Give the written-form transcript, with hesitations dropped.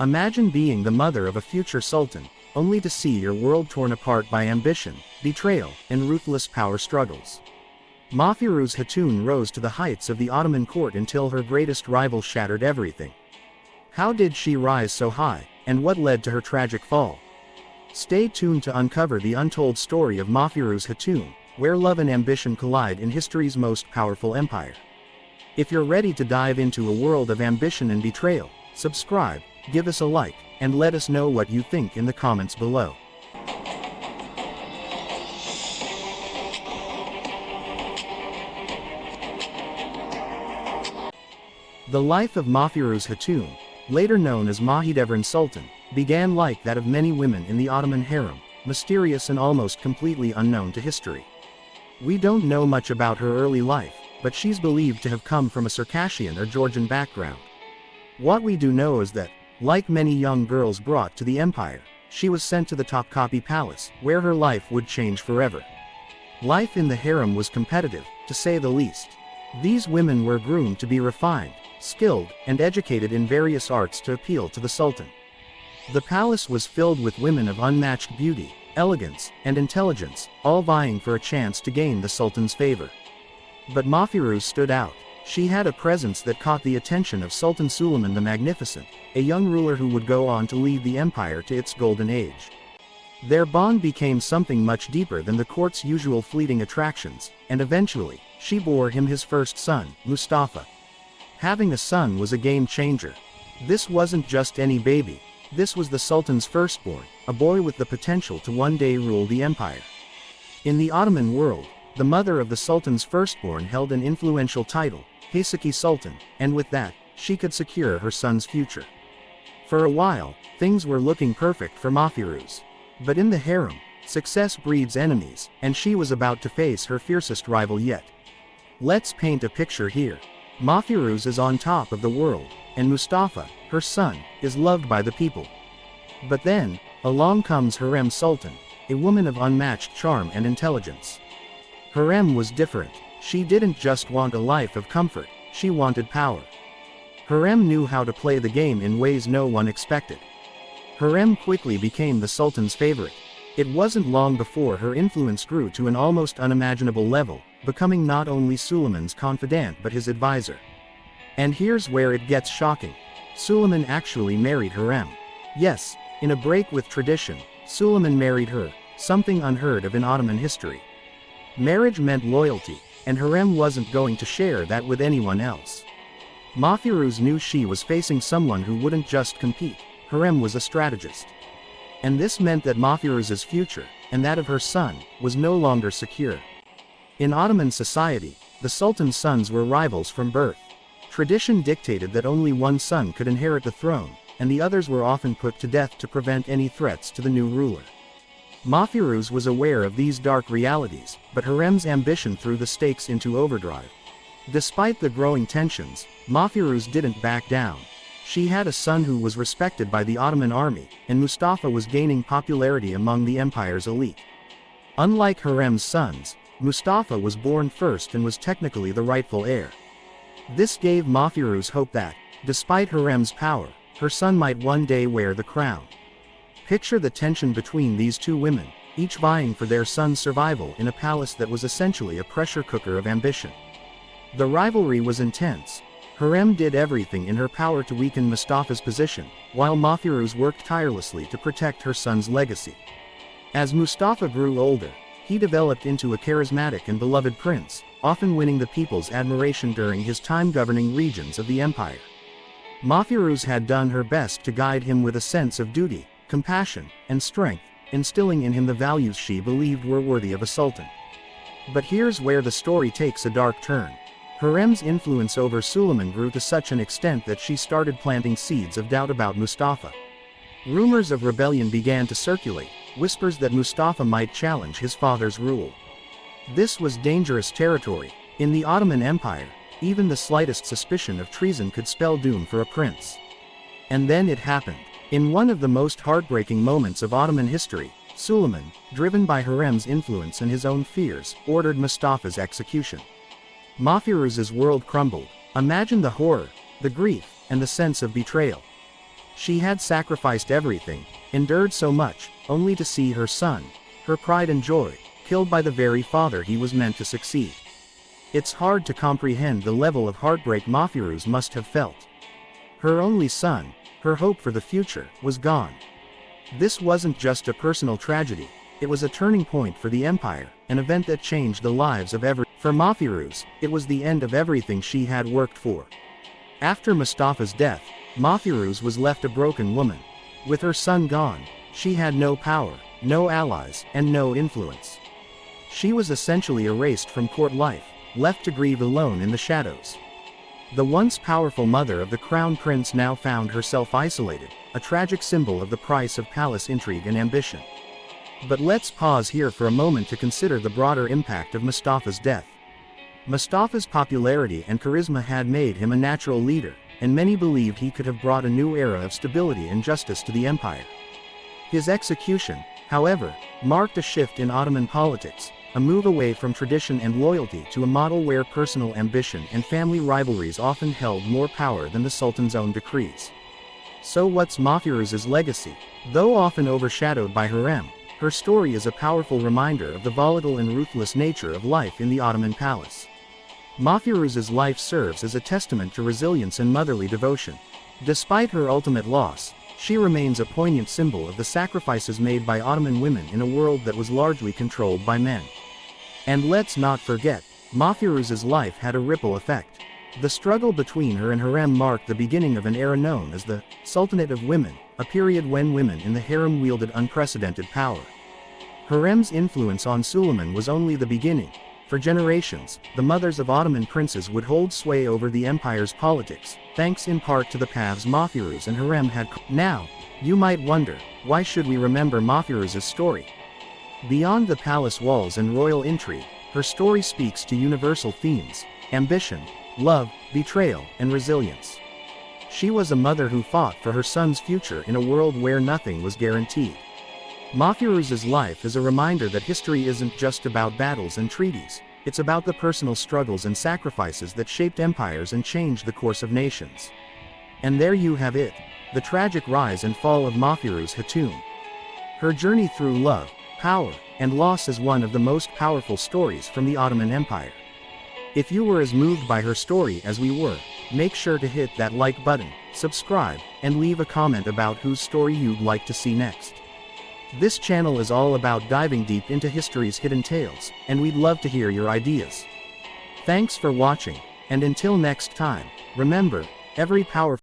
Imagine being the mother of a future sultan, only to see your world torn apart by ambition, betrayal, and ruthless power struggles. Mehfiruz Hatun rose to the heights of the Ottoman court until her greatest rival shattered everything. How did she rise so high, and what led to her tragic fall? Stay tuned to uncover the untold story of Mehfiruz Hatun, where love and ambition collide in history's most powerful empire. If you're ready to dive into a world of ambition and betrayal, subscribe, give us a like, and let us know what you think in the comments below. The life of Mehfiruz Hatun, later known as Mahiduran Sultan, began like that of many women in the Ottoman harem, mysterious and almost completely unknown to history. We don't know much about her early life, but she's believed to have come from a Circassian or Georgian background. What we do know is that, like many young girls brought to the empire, she was sent to the Topkapi Palace, where her life would change forever. Life in the harem was competitive, to say the least. These women were groomed to be refined, skilled, and educated in various arts to appeal to the sultan. The palace was filled with women of unmatched beauty, elegance, and intelligence, all vying for a chance to gain the sultan's favor. But Mehfiruz stood out. She had a presence that caught the attention of Sultan Suleiman the Magnificent, a young ruler who would go on to lead the empire to its golden age. Their bond became something much deeper than the court's usual fleeting attractions, and eventually, she bore him his first son, Mustafa. Having a son was a game changer. This wasn't just any baby. This was the Sultan's firstborn, a boy with the potential to one day rule the empire. In the Ottoman world, the mother of the Sultan's firstborn held an influential title, Haseki Sultan, and with that, she could secure her son's future. For a while, things were looking perfect for Mehfiruz. But in the harem, success breeds enemies, and she was about to face her fiercest rival yet. Let's paint a picture here. Mehfiruz is on top of the world, and Mustafa, her son, is loved by the people. But then, along comes Harem Sultan, a woman of unmatched charm and intelligence. Harem was different. She didn't just want a life of comfort, she wanted power. Harem knew how to play the game in ways no one expected. Harem quickly became the Sultan's favorite. It wasn't long before her influence grew to an almost unimaginable level, becoming not only Suleiman's confidant but his advisor. And here's where it gets shocking. Suleiman actually married Harem. Yes, in a break with tradition, Suleiman married her, something unheard of in Ottoman history. Marriage meant loyalty, and Harem wasn't going to share that with anyone else. Mehfiruz knew she was facing someone who wouldn't just compete. Harem was a strategist. And this meant that Mehfiruz's future, and that of her son, was no longer secure. In Ottoman society, the Sultan's sons were rivals from birth. Tradition dictated that only one son could inherit the throne, and the others were often put to death to prevent any threats to the new ruler. Mehfiruz was aware of these dark realities, but Harem's ambition threw the stakes into overdrive. Despite the growing tensions, Mehfiruz didn't back down. She had a son who was respected by the Ottoman army, and Mustafa was gaining popularity among the empire's elite. Unlike Harem's sons, Mustafa was born first and was technically the rightful heir. This gave Mehfiruz hope that, despite Harem's power, her son might one day wear the crown. Picture the tension between these two women, each vying for their son's survival in a palace that was essentially a pressure cooker of ambition. The rivalry was intense. Harem did everything in her power to weaken Mustafa's position, while Mehfiruz worked tirelessly to protect her son's legacy. As Mustafa grew older, he developed into a charismatic and beloved prince, often winning the people's admiration during his time governing regions of the empire. Mehfiruz had done her best to guide him with a sense of duty, compassion, and strength, instilling in him the values she believed were worthy of a sultan. But here's where the story takes a dark turn. Harem's influence over Suleiman grew to such an extent that she started planting seeds of doubt about Mustafa. Rumors of rebellion began to circulate, whispers that Mustafa might challenge his father's rule. This was dangerous territory. In the Ottoman Empire, even the slightest suspicion of treason could spell doom for a prince. And then it happened. In one of the most heartbreaking moments of Ottoman history, Suleiman, driven by Harem's influence and his own fears, ordered Mustafa's execution. Mehfiruz's world crumbled. Imagine the horror, the grief, and the sense of betrayal. She had sacrificed everything, endured so much, only to see her son, her pride and joy, killed by the very father he was meant to succeed. It's hard to comprehend the level of heartbreak Mehfiruz must have felt. Her only son, her hope for the future, was gone. This wasn't just a personal tragedy, it was a turning point for the empire, an event that changed the lives of every. For Mehfiruz, it was the end of everything she had worked for. After Mustafa's death, Mehfiruz was left a broken woman. With her son gone, she had no power, no allies, and no influence. She was essentially erased from court life, left to grieve alone in the shadows. The once powerful mother of the crown prince now found herself isolated, a tragic symbol of the price of palace intrigue and ambition. But let's pause here for a moment to consider the broader impact of Mustafa's death. Mustafa's popularity and charisma had made him a natural leader, and many believed he could have brought a new era of stability and justice to the empire. His execution, however, marked a shift in Ottoman politics, a move away from tradition and loyalty to a model where personal ambition and family rivalries often held more power than the Sultan's own decrees. So what's Mehfiruz's legacy? Though often overshadowed by harem, her story is a powerful reminder of the volatile and ruthless nature of life in the Ottoman palace. Mehfiruz's life serves as a testament to resilience and motherly devotion. Despite her ultimate loss, she remains a poignant symbol of the sacrifices made by Ottoman women in a world that was largely controlled by men. And let's not forget, Mehfiruz's life had a ripple effect. The struggle between her and harem marked the beginning of an era known as the Sultanate of Women, a period when women in the harem wielded unprecedented power. Harem's influence on Suleiman was only the beginning. For generations, the mothers of Ottoman princes would hold sway over the empire's politics, thanks in part to the paths Mehfiruz and harem had. Now, you might wonder, why should we remember Mehfiruz's story? Beyond the palace walls and royal intrigue, her story speaks to universal themes: ambition, love, betrayal, and resilience. She was a mother who fought for her son's future in a world where nothing was guaranteed. Mehfiruz's life is a reminder that history isn't just about battles and treaties, it's about the personal struggles and sacrifices that shaped empires and changed the course of nations. And there you have it, the tragic rise and fall of Mehfiruz Hatun. Her journey through love, power, and loss is one of the most powerful stories from the Ottoman Empire. If you were as moved by her story as we were, make sure to hit that like button, subscribe, and leave a comment about whose story you'd like to see next. This channel is all about diving deep into history's hidden tales, and we'd love to hear your ideas. Thanks for watching, and until next time, remember, every powerful